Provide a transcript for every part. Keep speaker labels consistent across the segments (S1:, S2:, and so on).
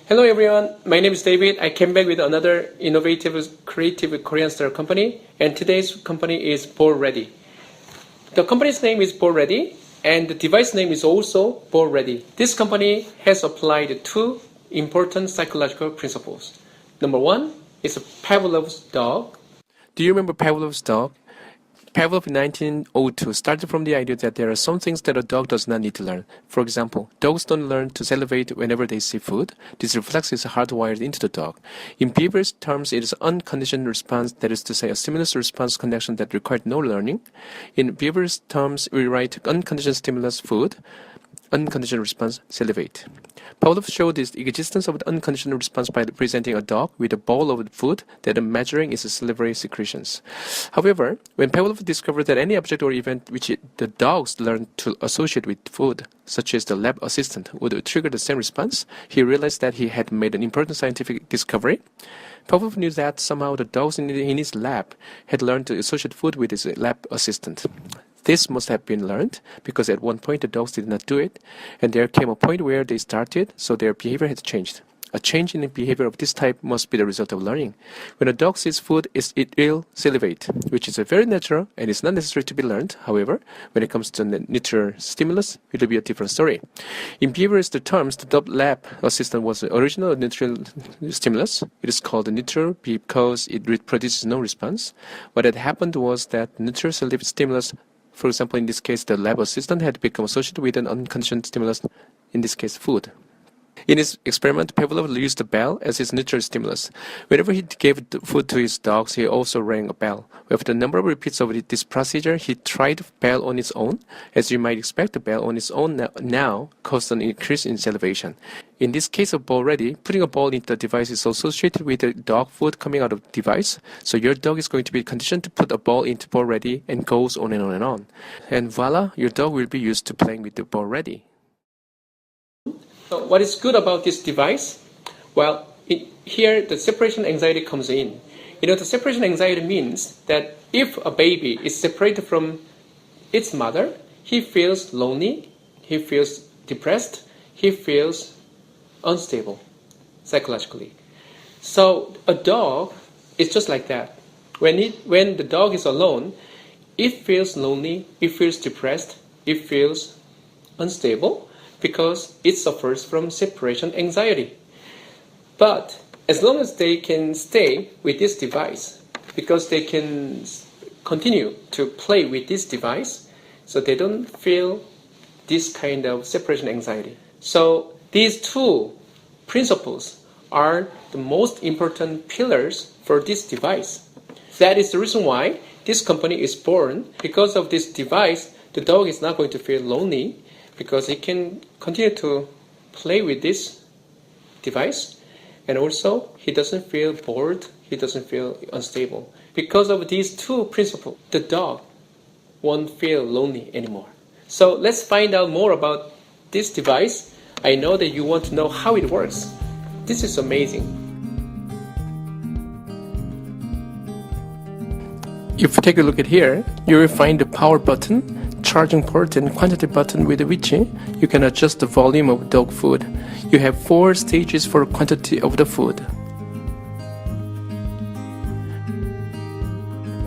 S1: Hello everyone, my name is David. I came back with another innovative, creative Korean style company, and today's company is BallReady. The company's name is BallReady, and the device name is also BallReady. This company has applied two important psychological principles. Number one is Pavlov's dog. Do you remember Pavlov's dog? Pavlov in 1902 started from the idea that there are some things that a dog does not need to learn. For example, dogs don't learn to salivate whenever they see food. This reflex is hardwired into the dog. In behavior's terms, it is unconditioned response, that is to say, a stimulus-response connection that required no learning. In behavior's terms, we write unconditioned stimulus, food, unconditioned response, salivate. Pavlov showed the existence of the unconditional response by presenting a dog with a bowl of food that measuring its salivary secretions. However, when Pavlov discovered that any object or event which the dogs learned to associate with food, such as the lab assistant, would trigger the same response, he realized that he had made an important scientific discovery. Pavlov knew that somehow the dogs in his lab had learned to associate food with his lab assistant. This must have been learned because at one point the dogs did not do it, and there came a point where they started, so their behavior had changed. A change in the behavior of this type must be the result of learning. When a dog sees food, it will salivate, which is very natural and is not necessary to be learned. However, when it comes to neutral stimulus, it will be a different story. In behaviorist terms, the dog lab assistant was the original neutral stimulus. It is called neutral because it produces no response. What had happened was that neutral stimulus, for example, in this case, the lab assistant had become associated with an unconditioned stimulus, in this case, food. In his experiment, Pavlov used the bell as his neutral stimulus. Whenever he gave food to his dogs, he also rang a bell. With the number of repeats of this procedure, he tried bell on its own. As you might expect, the bell on its own now caused an increase in salivation. In this case of BallReady, putting a ball into the device is associated with the dog food coming out of the device. So your dog is going to be conditioned to put a ball into BallReady and goes on and on and on. And voila, your dog will be used to playing with the BallReady. So what is good about this device? Well, here the separation anxiety comes in. The separation anxiety means that if a baby is separated from its mother, he feels lonely, he feels depressed, he feels unstable psychologically. So a dog is just like that. When the dog is alone, it feels lonely, it feels depressed, it feels unstable, because it suffers from separation anxiety. But as long as they can stay with this device, because they can continue to play with this device, so they don't feel this kind of separation anxiety. So these two principles are the most important pillars for this device. That is the reason why this company is born. Because of this device, the dog is not going to feel lonely, because it can continue to play with this device, and also he doesn't feel bored, he doesn't feel unstable. Because of these two principles, the dog won't feel lonely anymore. So let's find out more about this device. I know that you want to know how it works. This is amazing. If you take a look at here, you will find the power button, charging port, and quantity button with which you can adjust the volume of dog food. You have 4 stages for quantity of the food.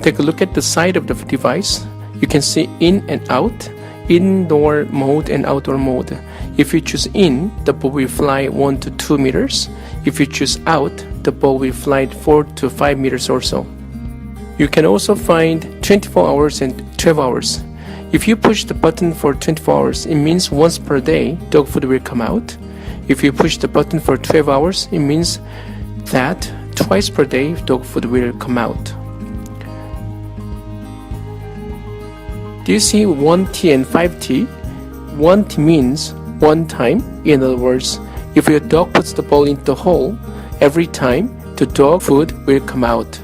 S1: Take a look at the side of the device. You can see in and out, indoor mode and outdoor mode. If you choose in, the ball will fly 1 to 2 meters. If you choose out, the ball will fly 4 to 5 meters or so. You can also find 24 hours and 12 hours. If you push the button for 24 hours, it means once per day dog food will come out. If you push the button for 12 hours, it means that twice per day dog food will come out. Do you see 1T and 5T? 1T means one time. In other words, if your dog puts the ball into the hole, every time the dog food will come out.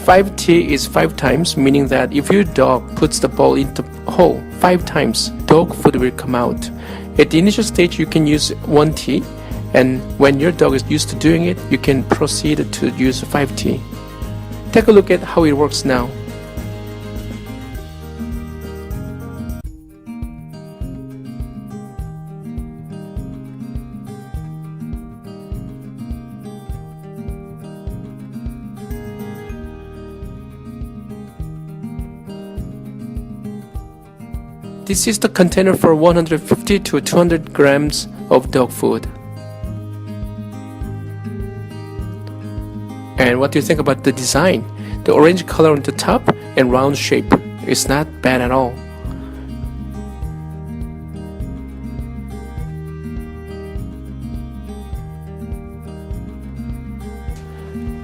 S1: 5T is 5 times, meaning that if your dog puts the ball into the hole 5 times, dog food will come out. At the initial stage, you can use 1T, and when your dog is used to doing it, you can proceed to use 5T. Take a look at how it works now. This is the container for 150 to 200 grams of dog food. And what do you think about the design? The orange color on the top and round shape is not bad at all.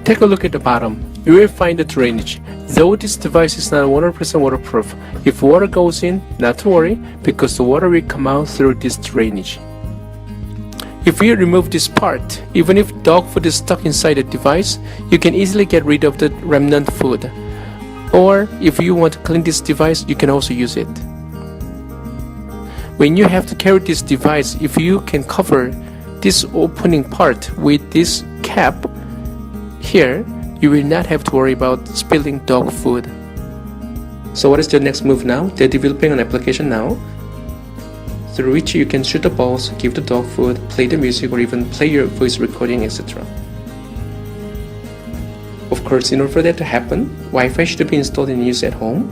S1: Take a look at the bottom. You will find the drainage. Though this device is not 100% waterproof, if water goes in, not to worry, because the water will come out through this drainage. If you remove this part, even if dog food is stuck inside the device, you can easily get rid of the remnant food. Or if you want to clean this device, you can also use it. When you have to carry this device, if you can cover this opening part with this cap here, you will not have to worry about spilling dog food. So what is the next move now? They're developing an application now through which you can shoot the balls, give the dog food, play the music, or even play your voice recording, etc. Of course, in order for that to happen, Wi-Fi should be installed and used at home.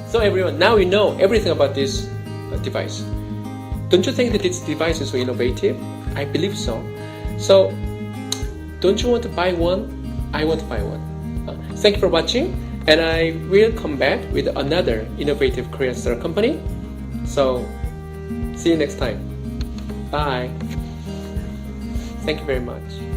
S1: So everyone, now you know everything about this device. Don't you think that this device is so innovative? I believe so. So, don't you want to buy one? I want to buy one. Thank you for watching, and I will come back with another innovative Korean star company. So, see you next time. Bye. Thank you very much.